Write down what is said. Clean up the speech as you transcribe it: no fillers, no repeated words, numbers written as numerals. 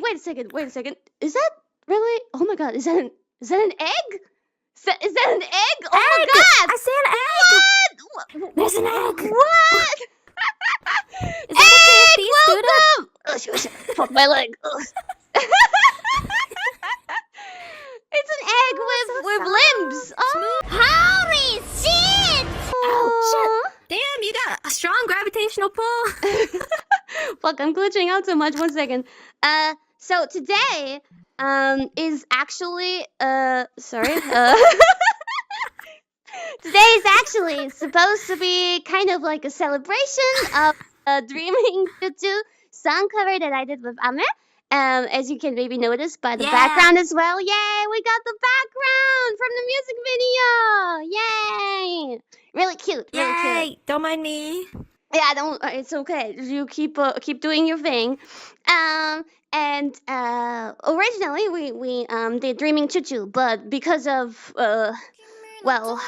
wait a second. Is that really? Oh my god, is that an egg? Is that an egg? Oh my god! I see an egg! What? There's an egg! What? Is that Egg! a KFC Welcome! Oh, shit. Fuck my leg. It's an egg with limbs. Oh. Holy shit! Oh, shit. Damn, you got a strong gravitational pull. Fuck, I'm glitching out so much. 1 second. So today, is actually, sorry. Today is actually supposed to be kind of like a celebration of Dreaming Tutu song cover that I did with Ame. As you can maybe notice by the background as well. Yay, we got the background from the music video. Yay. Really cute. Really cute. Don't mind me. Yeah, don't. It's okay. You keep doing your thing. And originally we did Dreaming Tutu, but because of well,